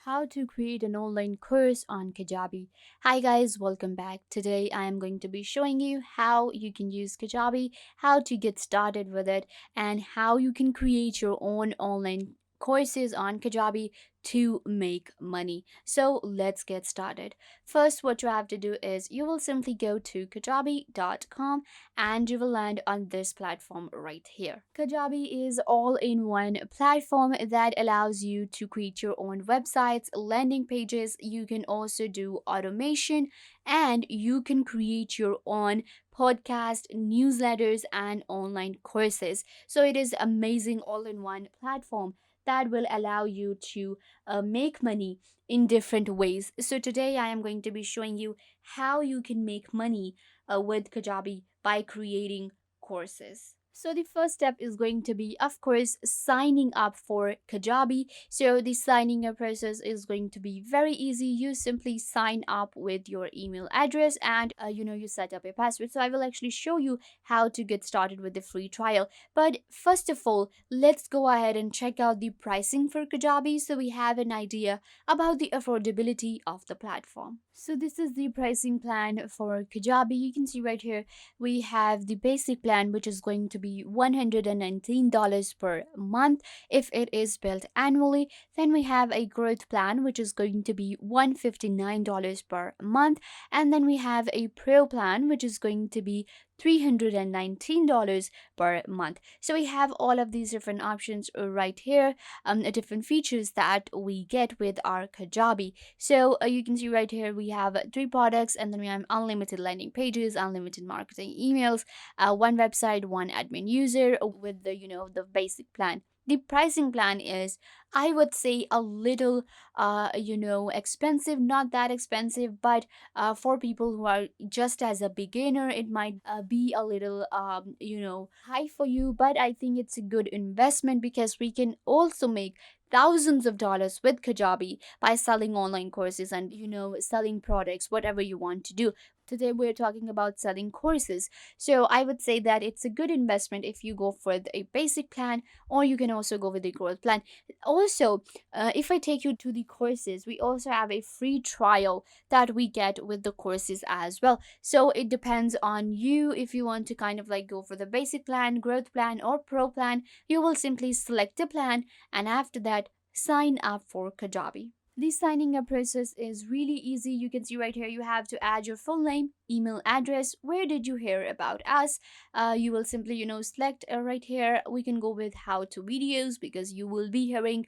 How to create an online course on Kajabi. Hi guys, welcome back. Today I am going to be showing you how you can use Kajabi, how to get started with it, and how you can create your own online courses on Kajabi to make money. So let's get started. First, what you have to do is you will simply go to kajabi.com and you will land on this platform right here. Kajabi is all-in-one platform that allows you to create your own websites, landing pages. You can also do automation and you can create your own podcast, newsletters, and online courses. So it is amazing all-in-one platform that will allow you to make money in different ways. So today I am going to be showing you how you can make money with Kajabi by creating courses. So the first step is going to be, of course, signing up for Kajabi. So the signing up process is going to be very easy. You simply sign up with your email address and you set up a password. So I will actually show you how to get started with the free trial. But first of all, let's go ahead and check out the pricing for Kajabi so we have an idea about the affordability of the platform. So this is the pricing plan for Kajabi. You can see right here we have the basic plan, which is going to be $119 per month if it is billed annually. Then we have a growth plan, which is going to be $159 per month. And then we have a pro plan, which is going to be $319 per month. So we have all of these different options right here, different features that we get with our Kajabi. So you can see right here we have three products, and then we have unlimited landing pages, unlimited marketing emails, one website, one admin user with the basic plan. The pricing plan is, I would say, a little expensive, not that expensive, but for people who are just as a beginner, it might be a little high for you. But I think it's a good investment because we can also make thousands of dollars with Kajabi by selling online courses and selling products, whatever you want to do. Today we're talking about selling courses. So I would say that it's a good investment if you go for a basic plan, or you can also go with the growth plan. Also, if I take you to the courses, we also have a free trial that we get with the courses as well. So it depends on you if you want to kind of like go for the basic plan, growth plan, or pro plan. You will simply select a plan, and after that, sign up for Kajabi. The signing up process is really easy. You can see right here you have to add your full name, email address, where did you hear about us. You will simply select right here. We can go with how to videos because you will be hearing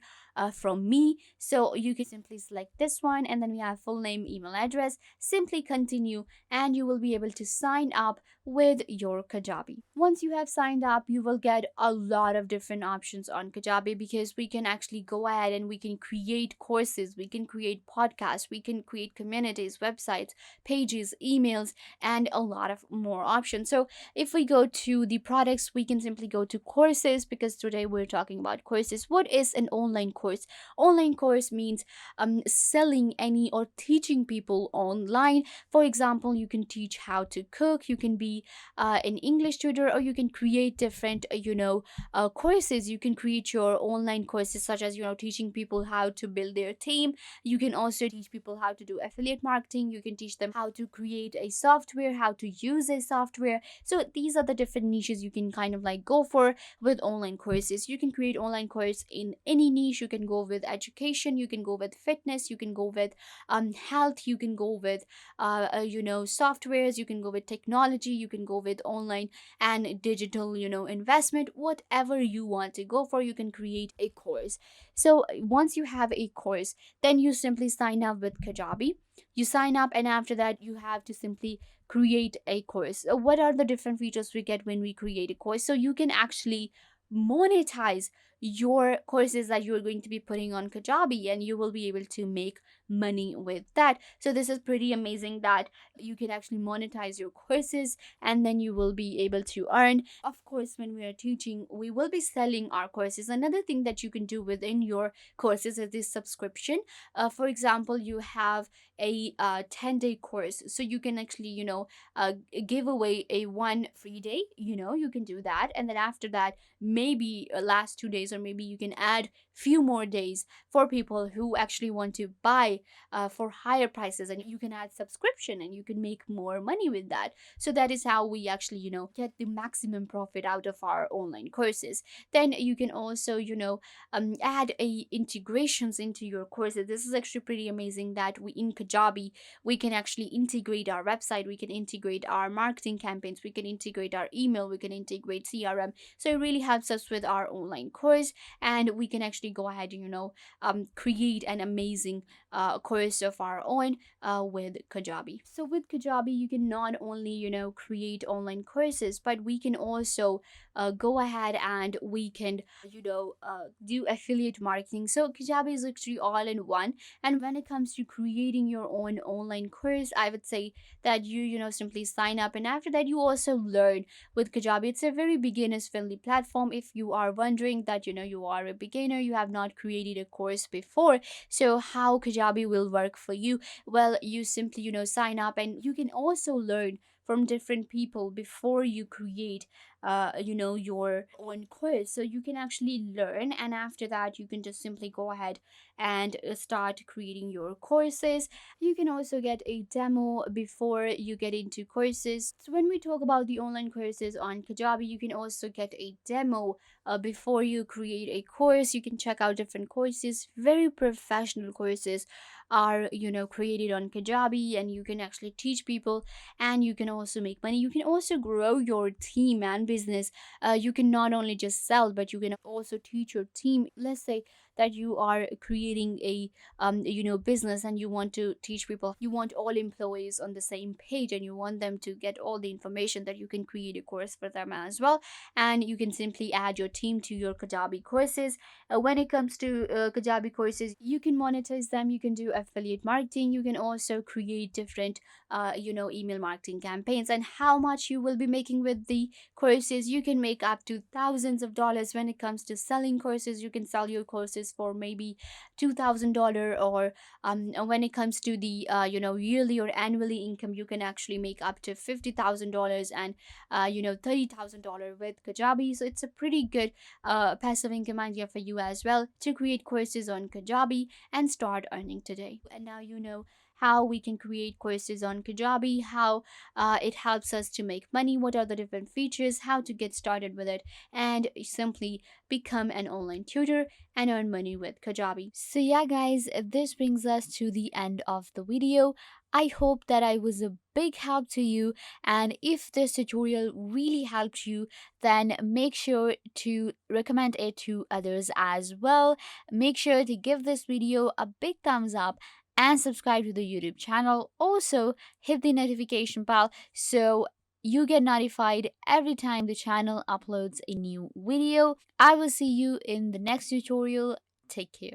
from me. So you can simply select this one, and then we have full name, email address. Simply continue and you will be able to sign up with your Kajabi. Once you have signed up, you will get a lot of different options on Kajabi because we can actually go ahead and we can create courses, we can create podcasts, we can create communities, websites, pages, emails, and a lot of more options. So if we go to the products, we can simply go to courses because today we're talking about courses. What is an online course? Online course means selling any or teaching people online. For example, you can teach how to cook, you can be an English tutor, or you can create different courses. You can create your online courses such as teaching people how to build their team. You can also teach people how to do affiliate marketing. You can teach them how to create a software, how to use a software. So these are the different niches you can kind of like go for with online courses. You can create online course in any niche. You can go with education, you can go with fitness, you can go with health, you can go with softwares, you can go with technology, you can go with online and digital investment. Whatever you want to go for, you can create a course. So once you have a course, then you simply sign up with Kajabi. You sign up, and after that you have to simply create a course. What are the different features we get when we create a course? So you can actually monetize your courses that you're going to be putting on Kajabi, and you will be able to make money with that. So this is pretty amazing that you can actually monetize your courses and then you will be able to earn. Of course, when we are teaching, we will be selling our courses. Another thing that you can do within your courses is this subscription. For example, you have a 10-day course, so you can actually give away a one free day. You can do that, and then after that, maybe last 2 days days, or maybe you can add few more days for people who actually want to buy for higher prices, and you can add subscription and you can make more money with that. So that is how we actually, get the maximum profit out of our online courses. Then you can also, add a integrations into your courses. This is actually pretty amazing that we in Kajabi we can actually integrate our website, we can integrate our marketing campaigns, we can integrate our email, we can integrate CRM. So it really helps us with our online course, and we can actually go ahead and create an amazing course of our own with Kajabi. So with Kajabi, you can not only create online courses, but we can also go ahead and we can do affiliate marketing. So Kajabi is actually all in one. And when it comes to creating your own online course, I would say that you simply sign up, and after that you also learn with Kajabi. It's a very beginners friendly platform. If you are wondering that you are a beginner, you have not created a course before, so how Kajabi will work for you? Well, you simply sign up, and you can also learn from different people before you create your own course. So you can actually learn, and after that you can just simply go ahead and start creating your courses. You can also get a demo before you get into courses. So when we talk about the online courses on Kajabi, you can also get a demo before you create a course. You can check out different courses. Very professional courses are created on Kajabi, and you can actually teach people, and you can also make money. You can also grow your team and business. You can not only just sell, but you can also teach your team. Let's say that you are creating a business, and you want to teach people, you want all employees on the same page, and you want them to get all the information, that you can create a course for them as well, and you can simply add your team to your Kajabi courses. When it comes to Kajabi courses, you can monetize them, you can do affiliate marketing, you can also create different email marketing campaigns. And how much you will be making with the courses? You can make up to thousands of dollars. When it comes to selling courses, you can sell your courses for maybe $2,000, or when it comes to the yearly or annually income, you can actually make up to $50,000 and $30,000 with Kajabi. So it's a pretty good passive income idea for you as well, to create courses on Kajabi and start earning today. And now you know how we can create courses on Kajabi, how it helps us to make money, what are the different features, how to get started with it, and simply become an online tutor and earn money with Kajabi. So yeah guys, this brings us to the end of the video. I hope that I was a big help to you, and if this tutorial really helped you, then make sure to recommend it to others as well. Make sure to give this video a big thumbs up and subscribe to the YouTube channel. Also, hit the notification bell so you get notified every time the channel uploads a new video. I will see you in the next tutorial. Take care.